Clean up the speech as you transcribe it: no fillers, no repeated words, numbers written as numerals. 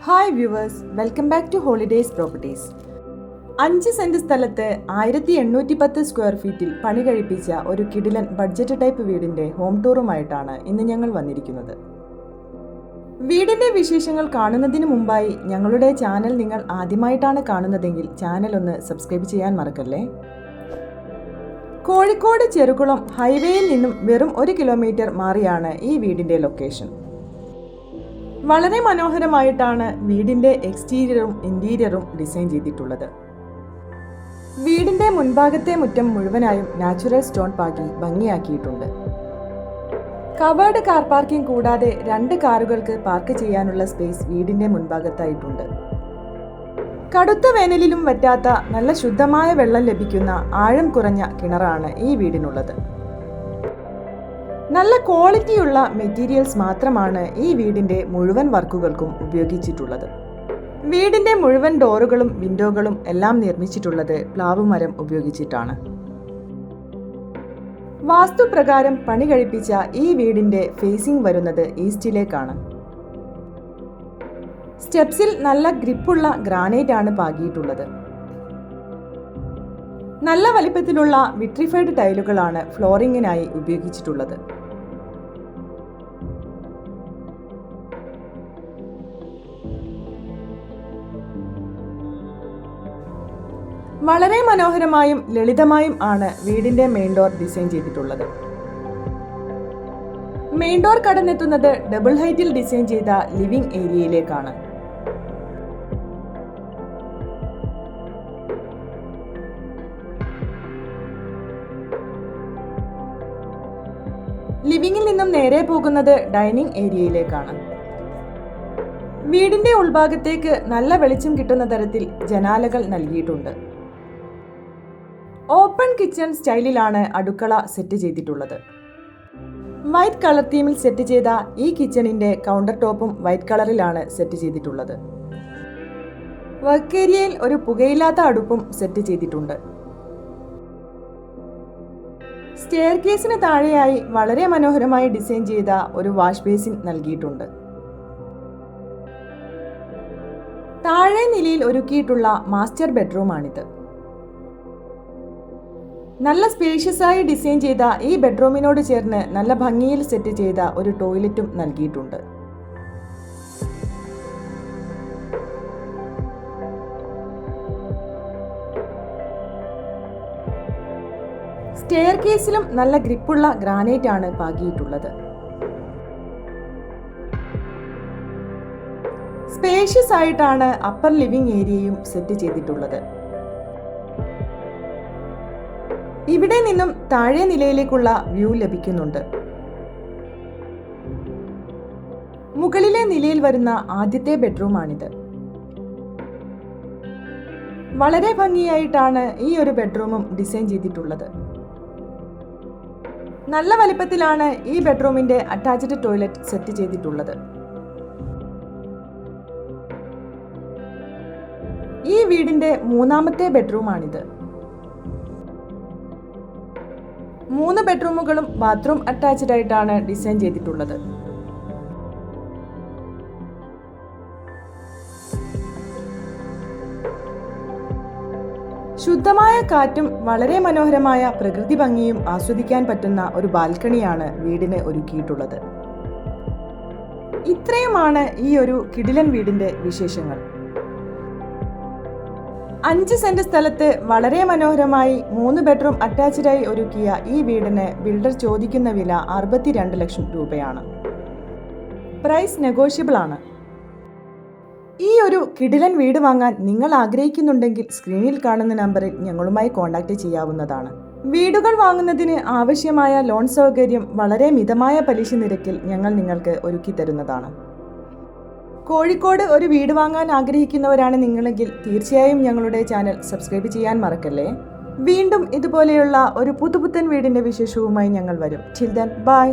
Hi viewers, welcome back to Holidays Properties. 5 cent സ്ഥലത്ത് 1810 square ഫീറ്റിൽ പണി കഴിപ്പിച്ച ഒരു കിടിലൻ ബഡ്ജറ്റ് ടൈപ്പ് വീടിന്റെ ഹോം ടൂറുമായിട്ടാണ് ഇന്ന് ഞങ്ങൾ വന്നിരിക്കുന്നത്. വീടിന്റെ വിശേഷങ്ങൾ കാണുന്നതിന് മുമ്പായി ഞങ്ങളുടെ ചാനൽ നിങ്ങൾ ആദ്യമായിട്ടാണ് കാണുന്നതെങ്കിൽ ചാനൽ ഒന്ന് സബ്സ്ക്രൈബ് ചെയ്യാൻ മറക്കല്ലേ. കോഴിക്കോട് ചെറുകുളം ഹൈവേയിൽ നിന്നും വെറും 1 കിലോമീറ്റർ മാറിയാണ് ഈ വീടിന്റെ ലൊക്കേഷൻ. വളരെ മനോഹരമായിട്ടാണ് വീടിന്റെ എക്സ്റ്റീരിയറും ഇന്റീരിയറും ഡിസൈൻ ചെയ്തിട്ടുള്ളത്. വീടിന്റെ മുൻഭാഗത്തെ മുറ്റം മുഴുവനായും നാച്ചുറൽ സ്റ്റോൺ പാകി ഭംഗിയാക്കിയിട്ടുണ്ട്. കവേർഡ് കാർ പാർക്കിംഗ് കൂടാതെ 2 കാറുകൾക്ക് പാർക്ക് ചെയ്യാനുള്ള സ്പേസ് വീടിന്റെ മുൻഭാഗത്തായിട്ടുണ്ട്. കടുത്ത വേനലിലും വറ്റാത്ത നല്ല ശുദ്ധമായ വെള്ളം ലഭിക്കുന്ന ആഴം കുറഞ്ഞ കിണറാണ് ഈ വീടിനുള്ളത്. നല്ല ക്വാളിറ്റിയുള്ള മെറ്റീരിയൽസ് മാത്രമാണ് ഈ വീടിന്റെ മുഴുവൻ വർക്കുകൾക്കും ഉപയോഗിച്ചിട്ടുള്ളത്. വീടിന്റെ മുഴുവൻ ഡോറുകളും വിൻഡോകളും എല്ലാം നിർമ്മിച്ചിട്ടുള്ളത് പ്ലാവ് മരം ഉപയോഗിച്ചിട്ടാണ്. വാസ്തുപ്രകാരം പണി കഴിപ്പിച്ച ഈ വീടിന്റെ ഫേസിംഗ് വരുന്നത് ഈസ്റ്റിലേക്കാണ്. സ്റ്റെപ്സിൽ നല്ല ഗ്രിപ്പുള്ള ഗ്രാനൈറ്റ് ആണ് പാകിയിട്ടുള്ളത്. നല്ല വലിപ്പത്തിലുള്ള വിട്രിഫൈഡ് ടൈലുകളാണ് ഫ്ലോറിങ്ങിനായി ഉപയോഗിച്ചിട്ടുള്ളത്. വളരെ മനോഹരമായും ലളിതമായും ആണ് വീടിന്റെ മെയിൻ ഡോർ ഡിസൈൻ ചെയ്തിട്ടുള്ളത്. മെയിൻ ഡോർ കടന്നെത്തുന്നത് ഡബിൾ ഹൈറ്റിൽ ഡിസൈൻ ചെയ്ത ലിവിംഗ് ഏരിയയിലേക്കാണ്. ലിവിംഗിൽ നിന്നും നേരെ പോകുന്നത് ഡൈനിങ് ഏരിയയിലേക്കാണ്. വീടിന്റെ ഉൾഭാഗത്തേക്ക് നല്ല വെളിച്ചം കിട്ടുന്ന തരത്തിൽ ജനാലകൾ നൽകിയിട്ടുണ്ട്. ഓപ്പൺ കിച്ചൺ സ്റ്റൈലിലാണ് അടുക്കള സെറ്റ് ചെയ്തിട്ടുള്ളത്. വൈറ്റ് കളർ തീമിൽ സെറ്റ് ചെയ്ത ഈ കിച്ചണിന്റെ കൗണ്ടർ ടോപ്പും വൈറ്റ് കളറിലാണ് സെറ്റ് ചെയ്തിട്ടുള്ളത്. വർക്ക് ഏരിയയിൽ ഒരു പുകയില്ലാത്ത അടുപ്പും സെറ്റ് ചെയ്തിട്ടുണ്ട്. സ്റ്റെയർ കേസിന് താഴെയായി വളരെ മനോഹരമായി ഡിസൈൻ ചെയ്ത ഒരു വാഷ് ബേസിൻ നൽകിയിട്ടുണ്ട്. താഴെ നിലയിൽ ഒരുക്കിയിട്ടുള്ള മാസ്റ്റർ ബെഡ്റൂമാണിത്. നല്ല സ്പേഷ്യസ് ആയി ഡിസൈൻ ചെയ്ത ഈ ബെഡ്റൂമിനോട് ചേർന്ന് നല്ല ഭംഗിയിൽ സെറ്റ് ചെയ്ത ഒരു ടോയ്ലറ്റും നൽകിയിട്ടുണ്ട്. സ്റ്റെയർ കേസിലും നല്ല ഗ്രിപ്പുള്ള ഗ്രാനൈറ്റ് ആണ് പാകിയിട്ടുള്ളത്. സ്പേഷ്യസ് ആയിട്ടാണ് അപ്പർ ലിവിംഗ് ഏരിയയും സെറ്റ് ചെയ്തിട്ടുള്ളത്. ഇവിടെ നിന്നും താഴെ നിലയിലേക്കുള്ള വ്യൂ ലഭിക്കുന്നുണ്ട്. മുകളിലെ നിലയിൽ വരുന്ന ആദ്യത്തെ ബെഡ്റൂമാണിത്. വളരെ ഭംഗിയായിട്ടാണ് ഈ ഒരു ബെഡ്റൂമും ഡിസൈൻ ചെയ്തിട്ടുള്ളത്. നല്ല വലിപ്പത്തിലാണ് ഈ ബെഡ്റൂമിന്റെ അറ്റാച്ച്ഡ് ടോയ്ലറ്റ് സെറ്റ് ചെയ്തിട്ടുള്ളത്. ഈ വീടിന്റെ 3ാമത്തെ ബെഡ്റൂമാണിത്. 3 ബെഡ്റൂമുകളും ബാത്റൂം അറ്റാച്ച്ഡ് ആയിട്ടാണ് ഡിസൈൻ ചെയ്തിട്ടുള്ളത്. ശുദ്ധമായ കാറ്റും വളരെ മനോഹരമായ പ്രകൃതി ഭംഗിയും ആസ്വദിക്കാൻ പറ്റുന്ന ഒരു ബാൽക്കണിയാണ് വീടിന് ഒരുക്കിയിട്ടുള്ളത്. ഇത്രയുമാണ് ഈ ഒരു കിടിലൻ വീടിന്റെ വിശേഷങ്ങൾ. 5 സെന്റ് സ്ഥലത്ത് വളരെ മനോഹരമായി 3 ബെഡ്റൂം അറ്റാച്ച്ഡായി ഒരുക്കിയ ഈ വീടിന് ബിൽഡർ ചോദിക്കുന്ന വില 62 ലക്ഷം രൂപയാണ്. പ്രൈസ് നെഗോഷ്യബിൾ ആണ്. ഈ ഒരു കിടിലൻ വീട് വാങ്ങാൻ നിങ്ങൾ ആഗ്രഹിക്കുന്നുണ്ടെങ്കിൽ സ്ക്രീനിൽ കാണുന്ന നമ്പറിൽ ഞങ്ങളുമായി കോൺടാക്ട് ചെയ്യാവുന്നതാണ്. വീടുകൾ വാങ്ങുന്നതിന് ആവശ്യമായ ലോൺ സൗകര്യം വളരെ മിതമായ പലിശ നിരക്കിൽ ഞങ്ങൾ നിങ്ങൾക്ക് ഒരുക്കി തരുന്നതാണ്. കോഴിക്കോട് ഒരു വീട് വാങ്ങാൻ ആഗ്രഹിക്കുന്നവരാണ് നിങ്ങളെങ്കിൽ തീർച്ചയായും ഞങ്ങളുടെ ചാനൽ സബ്സ്ക്രൈബ് ചെയ്യാൻ മറക്കല്ലേ. വീണ്ടും ഇതുപോലെയുള്ള ഒരു പുതുപുത്തൻ വീടിന്റെ വിശേഷവുമായി ഞങ്ങൾ വരും. Till then bye.